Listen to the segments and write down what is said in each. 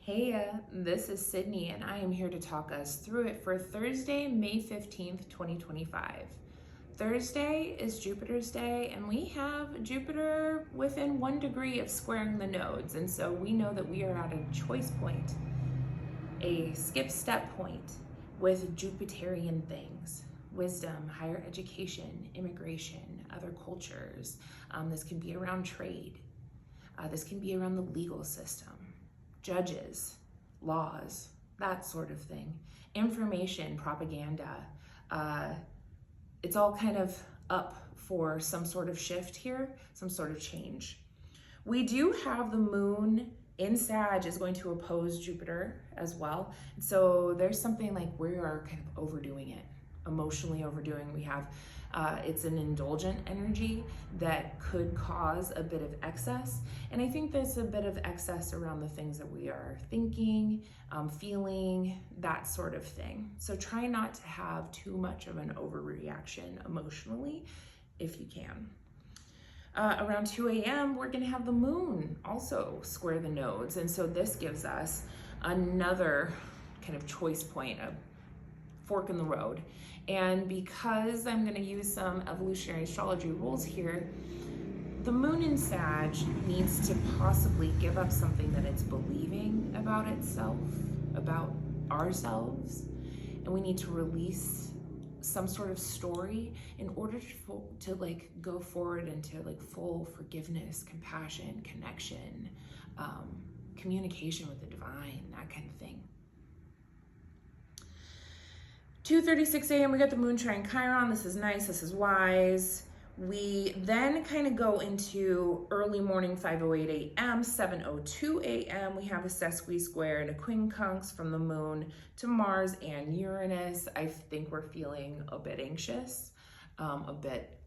Heya, this is Sydney, and I am here to talk us through it for Thursday, May 15th, 2025. Thursday is Jupiter's day, and we have Jupiter within 1 degree of squaring the nodes, and so we know that we are at a choice point, a skip step point with Jupiterian things. Wisdom, higher education, immigration, other cultures. This can be around trade. This can be around the legal system. Judges, laws, that sort of thing. Information, propaganda. It's all kind of up for some sort of shift here, some sort of change. We do have the moon in Sag is going to oppose Jupiter as well. So there's something like we are kind of overdoing it, emotionally overdoing. We have, it's an indulgent energy that could cause a bit of excess. And I think there's a bit of excess around the things that we are thinking, feeling, that sort of thing. So try not to have too much of an overreaction emotionally if you can. Around 2 a.m., we're gonna have the moon also square the nodes. And so this gives us another kind of choice point, a fork in the road. And because I'm gonna use some evolutionary astrology rules here, the moon in Sag needs to possibly give up something that it's believing about itself, about ourselves, and we need to release some sort of story in order to like go forward into like full forgiveness, compassion, connection, communication with the divine, that kind of thing. 2:36 a.m. we got the moon trine Chiron. This is nice, this is wise. We then kind of go into early morning, 5:08 a.m., 7:02 a.m. We have a sesqui square and a quincunx from the moon to Mars and Uranus. I think we're feeling a bit anxious, a bit,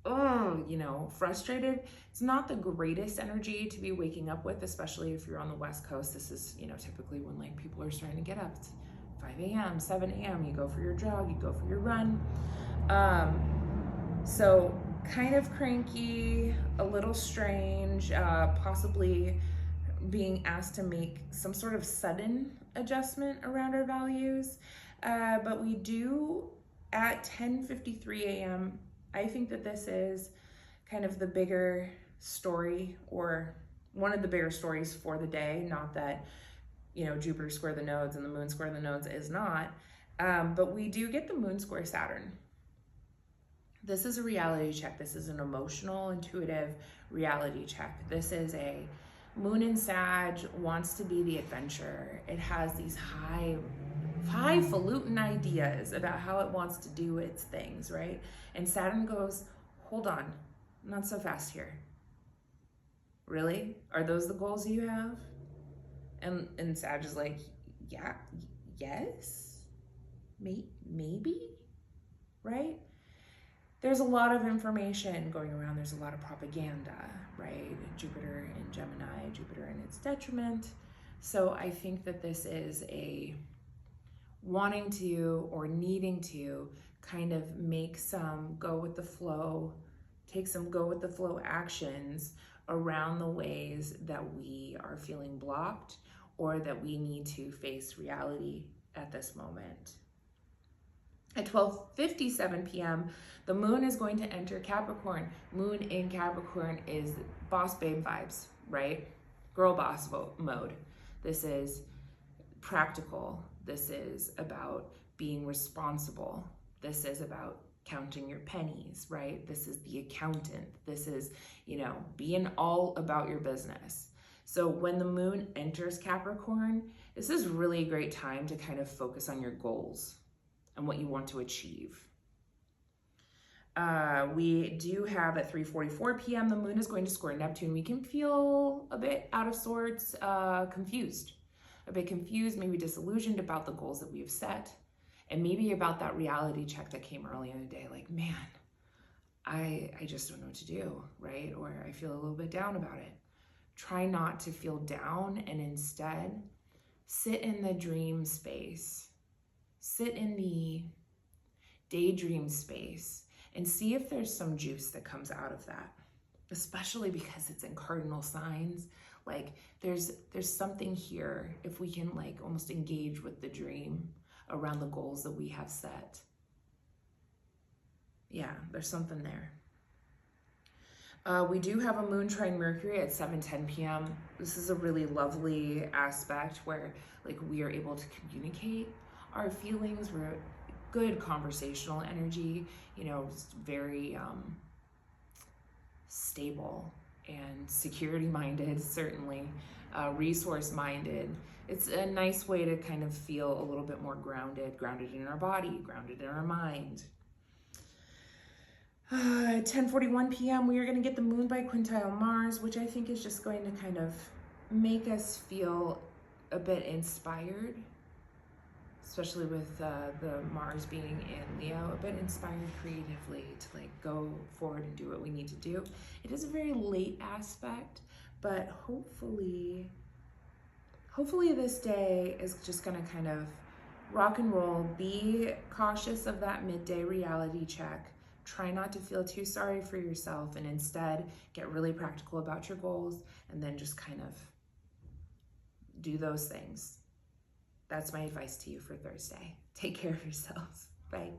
frustrated. It's not the greatest energy to be waking up with, especially if you're on the West Coast. This is, typically when like people are starting to get up. It's 5 a.m., 7 a.m., you go for your jog, you go for your run. So kind of cranky, a little strange, possibly being asked to make some sort of sudden adjustment around our values. But we do at 10:53 a.m., I think that this is kind of the bigger story, or one of the bigger stories for the day. Not that, Jupiter square the nodes and the moon square the nodes is not, but we do get the moon square Saturn. This is a reality check. This is an emotional, intuitive reality check. This is a moon in Sag wants to be the adventurer. It has these highfalutin ideas about how it wants to do its things, right? And Saturn goes, hold on, not so fast here. Really? Are those the goals you have? And Sag is like, yeah, yes, maybe, right? There's a lot of information going around. There's a lot of propaganda, right? Jupiter in Gemini, Jupiter in its detriment. So I think that this is a wanting to or needing to kind of make some go with the flow, take some go with the flow actions around the ways that we are feeling blocked or that we need to face reality at this moment. At 12:57 p.m., the moon is going to enter Capricorn. Moon in Capricorn is boss babe vibes, right? Girl boss mode. This is practical. This is about being responsible. This is about counting your pennies, right? This is the accountant. This is, being all about your business. So when the moon enters Capricorn, this is really a great time to kind of focus on your goals and what you want to achieve. We do have at 3:44 p.m. the moon is going to square Neptune. We can feel a bit out of sorts, confused, maybe disillusioned about the goals that we have set, and maybe about that reality check that came early in the day. Like, man, I just don't know what to do, right? Or I feel a little bit down about it. Try not to feel down and instead sit in the dream space. Sit in the daydream space and see if there's some juice that comes out of that, especially because it's in cardinal signs Like there's something here if we can like almost engage with the dream around the goals that we have set. Yeah, there's something there. We do have a moon trine Mercury at 7:10 p.m. This is a really lovely aspect where like we are able to communicate our feelings. We're good conversational energy, you know, just very stable and security minded, certainly resource minded. It's a nice way to kind of feel a little bit more grounded in our body, grounded in our mind. 10:41 p.m. we are going to get the moon by quintile Mars, which I think is just going to kind of make us feel a bit inspired, especially with the Mars being in Leo, a bit inspired creatively to like go forward and do what we need to do. It is a very late aspect, but hopefully this day is just going to kind of rock and roll. Be cautious of that midday reality check. Try not to feel too sorry for yourself and instead get really practical about your goals and then just kind of do those things. That's my advice to you for Thursday. Take care of yourselves. Bye.